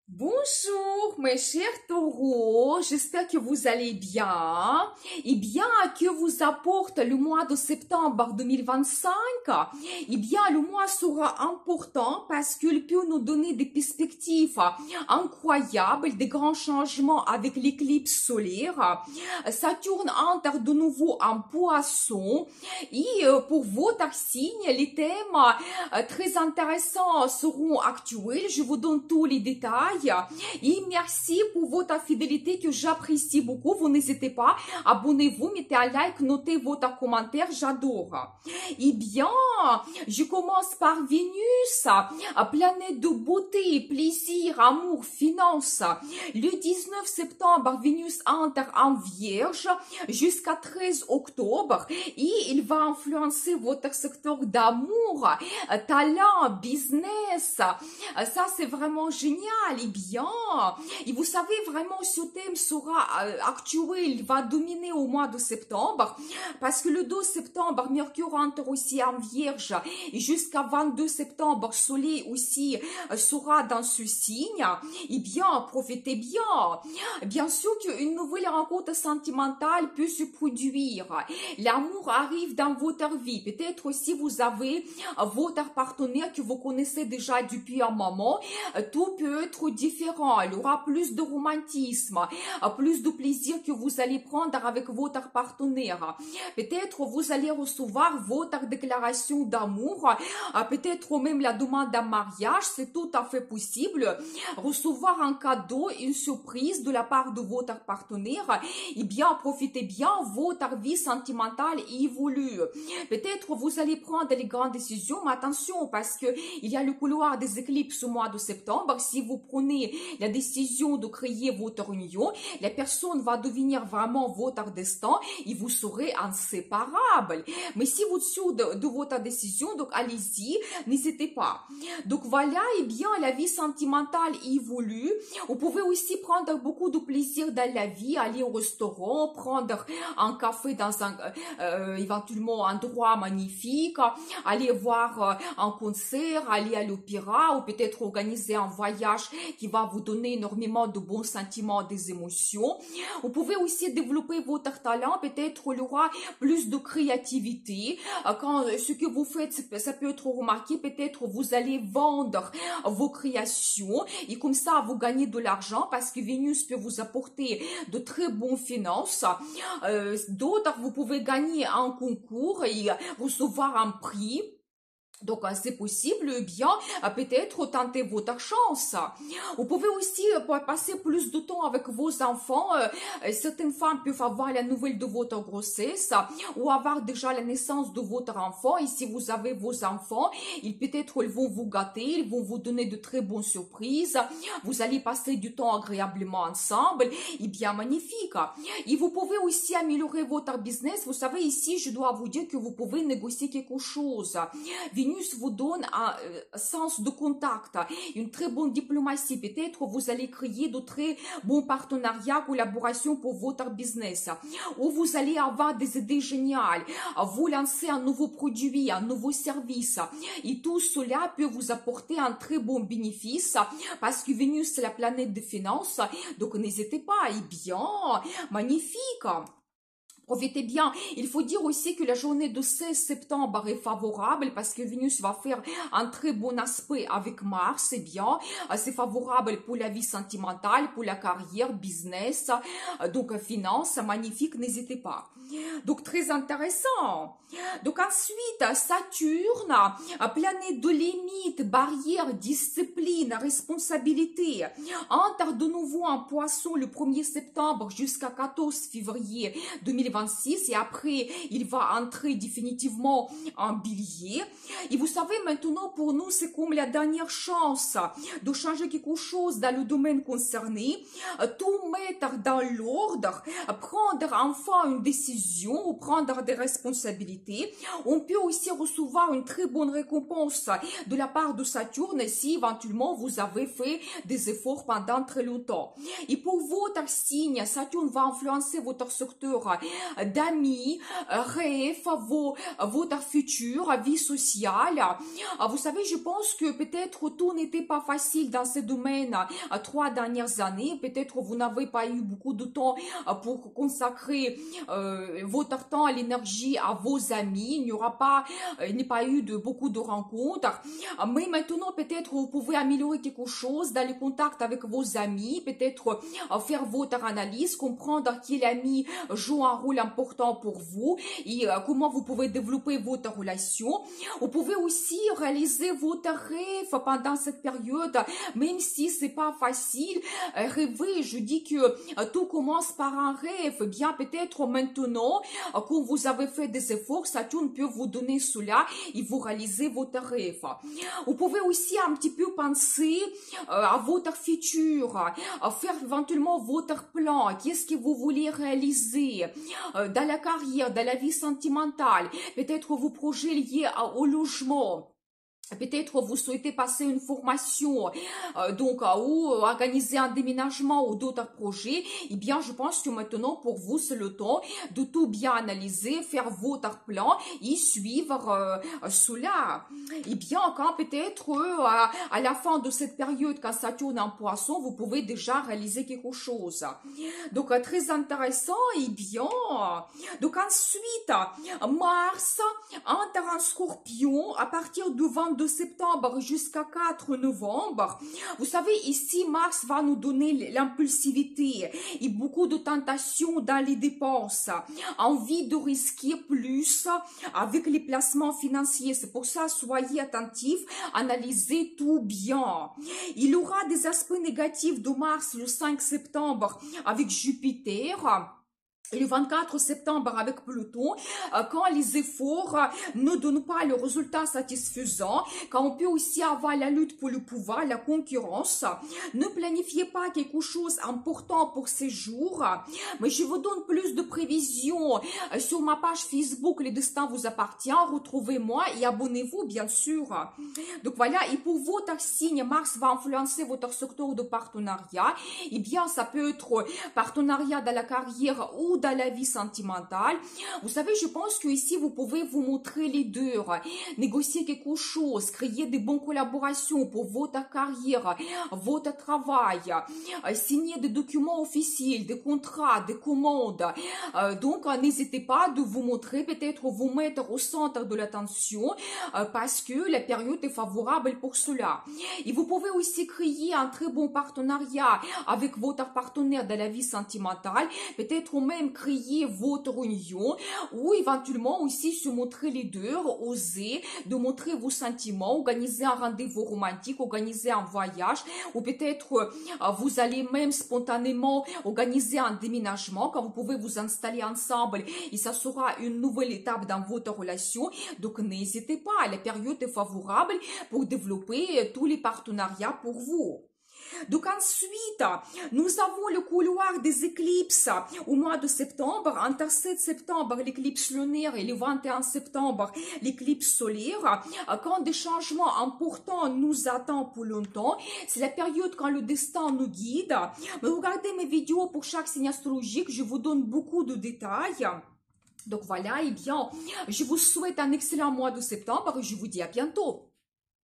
Bonjour mes chers taureaux, j'espère que vous allez bien et bien que vous apporte le mois de septembre 2025. Eh bien le mois sera important parce qu'il peut nous donner des perspectives incroyables, des grands changements avec l'éclipse solaire. Saturne entre de nouveau en poisson et pour votre signe, les thèmes très intéressants seront actuels. Je vous donne tous les détails. Et merci pour votre fidélité que j'apprécie beaucoup. Vous n'hésitez pas, abonnez-vous, mettez un like, notez votre commentaire, j'adore. Eh bien, je commence par Vénus, planète de beauté, plaisir, amour, finance. Le 19 septembre, Vénus entre en Vierge jusqu'à 13 octobre et il va influencer votre secteur d'amour, talent, business. Ça, c'est vraiment génial et bien. Et vous savez, vraiment, ce thème sera actuel, il va dominer au mois de septembre parce que le 2 septembre, Mercure entre aussi en Vierge et jusqu'à 22 septembre, Soleil aussi sera dans ce signe. Et bien, profitez bien. Bien sûr qu'une nouvelle rencontre sentimentale peut se produire. L'amour arrive dans votre vie. Peut-être aussi vous avez votre partenaire que vous connaissez déjà depuis un moment. Tout peut être différent. Il y aura plus de romantisme, plus de plaisir que vous allez prendre avec votre partenaire. Peut-être vous allez recevoir votre déclaration d'amour, peut-être même la demande d'un mariage, c'est tout à fait possible. Recevoir un cadeau, une surprise de la part de votre partenaire, et bien profitez bien, votre vie sentimentale évolue. Peut-être vous allez prendre les grandes décisions, mais attention parce que il y a le couloir des éclipses au mois de septembre. Si vous prenez la décision de créer votre union, la personne va devenir vraiment votre destin et vous serez inséparables. Mais si vous êtes sûr de votre décision, donc allez-y, n'hésitez pas. Donc voilà, et bien la vie sentimentale évolue. Vous pouvez aussi prendre beaucoup de plaisir dans la vie, aller au restaurant, prendre un café dans un éventuellement un endroit magnifique, aller voir un concert, aller à l'opéra ou peut-être organiser un voyage qui va vous donner énormément de bons sentiments, des émotions. Vous pouvez aussi développer votre talent, peut-être il y aura plus de créativité. Quand ce que vous faites, ça peut être remarqué, peut-être vous allez vendre vos créations et comme ça vous gagnez de l'argent parce que Vénus peut vous apporter de très bonnes finances. D'autres, vous pouvez gagner un concours et recevoir un prix. Donc, c'est possible, bien, peut-être tenter votre chance. Vous pouvez aussi passer plus de temps avec vos enfants. Certaines femmes peuvent avoir la nouvelle de votre grossesse ou avoir déjà la naissance de votre enfant. Et si vous avez vos enfants, peut-être ils vont vous gâter, ils vont vous donner de très bonnes surprises. Vous allez passer du temps agréablement ensemble. Et bien, magnifique. Et vous pouvez aussi améliorer votre business. Vous savez, ici, je dois vous dire que vous pouvez négocier quelque chose. Vénus vous donne un sens de contact, une très bonne diplomatie. Peut-être vous allez créer de très bons partenariats, collaborations pour votre business. Ou vous allez avoir des idées géniales, vous lancer un nouveau produit, un nouveau service. Et tout cela peut vous apporter un très bon bénéfice parce que Vénus c'est la planète des finances. Donc n'hésitez pas, et bien, magnifique. Profitez bien. Il faut dire aussi que la journée de 16 septembre est favorable parce que Vénus va faire un très bon aspect avec Mars. C'est bien. C'est favorable pour la vie sentimentale, pour la carrière, business, donc finance. Magnifique, n'hésitez pas. Donc très intéressant. Donc ensuite, Saturne, planète de limites, barrières, discipline, responsabilité, entre de nouveau en poisson le 1er septembre jusqu'à 14 février 2026 et après il va entrer définitivement en bélier. Et vous savez maintenant pour nous c'est comme la dernière chance de changer quelque chose dans le domaine concerné, tout mettre dans l'ordre, prendre enfin une décision ou prendre des responsabilités. On peut aussi recevoir une très bonne récompense de la part de Saturne si éventuellement vous avez fait des efforts pendant très longtemps. Et pour votre signe, Saturne va influencer votre secteur d'amis, rêves, votre futur, vie sociale. Vous savez, je pense que peut-être tout n'était pas facile dans ce domaine 3 dernières années. Peut-être vous n'avez pas eu beaucoup de temps pour consacrer votre temps, l'énergie à vos amis. Il n'y a pas eu beaucoup de rencontres. Mais maintenant, peut-être vous pouvez améliorer quelque chose dans le contact avec vos amis, peut-être faire votre analyse, comprendre quel ami joue un rôle important pour vous et comment vous pouvez développer votre relation. Vous pouvez aussi réaliser votre rêve pendant cette période, même si c'est pas facile. Rêver, je dis que tout commence par un rêve. Bien, peut-être maintenant, quand vous avez fait des efforts, Saturne peut vous donner cela et vous réaliser votre rêve. Vous pouvez aussi un petit peu penser à votre futur, faire éventuellement votre plan. Qu'est-ce que vous voulez réaliser dans la carrière, dans la vie sentimentale, peut-être vos projets liés au logement. Peut-être vous souhaitez passer une formation, ou organiser un déménagement ou d'autres projets. Eh bien, je pense que maintenant, pour vous, c'est le temps de tout bien analyser, faire votre plan et suivre cela. Eh bien, quand peut-être à la fin de cette période, quand Saturne est en Poisson, vous pouvez déjà réaliser quelque chose. Donc, très intéressant. Eh bien, donc ensuite, Mars entre en Scorpion à partir du 22 septembre jusqu'à 4 novembre. Vous savez, ici, Mars va nous donner l'impulsivité et beaucoup de tentations dans les dépenses. Envie de risquer plus avec les placements financiers. C'est pour ça, soyez attentifs, analysez tout bien. Il y aura des aspects négatifs de Mars le 5 septembre avec Jupiter. Et le 24 septembre avec Pluton, quand les efforts ne donnent pas le résultat satisfaisant, quand on peut aussi avoir la lutte pour le pouvoir, la concurrence, ne planifiez pas quelque chose d'important pour ces jours. Mais je vous donne plus de prévisions sur ma page Facebook, Le Destin vous appartient. Retrouvez-moi et abonnez-vous, bien sûr. Donc voilà, et pour votre signe, Mars va influencer votre secteur de partenariat. Eh bien, ça peut être partenariat dans la carrière ou dans la vie sentimentale. Vous savez, je pense que ici vous pouvez vous montrer les deux, négocier quelque chose, créer des bonnes collaborations pour votre carrière, votre travail, signer des documents officiels, des contrats, des commandes. Donc, n'hésitez pas de vous montrer, peut-être vous mettre au centre de l'attention parce que la période est favorable pour cela. Et vous pouvez aussi créer un très bon partenariat avec votre partenaire dans la vie sentimentale, peut-être même créer votre union ou éventuellement aussi se montrer les deux, oser de montrer vos sentiments, organiser un rendez-vous romantique, organiser un voyage ou peut-être vous allez même spontanément organiser un déménagement quand vous pouvez vous installer ensemble et ça sera une nouvelle étape dans votre relation. Donc n'hésitez pas, la période est favorable pour développer tous les partenariats pour vous. Donc ensuite, nous avons le couloir des éclipses au mois de septembre. Entre 7 septembre, l'éclipse lunaire et le 21 septembre, l'éclipse solaire. Quand des changements importants nous attendent pour longtemps, c'est la période quand le destin nous guide. Mais regardez mes vidéos pour chaque signe astrologique, je vous donne beaucoup de détails. Donc voilà, eh bien, je vous souhaite un excellent mois de septembre et je vous dis à bientôt.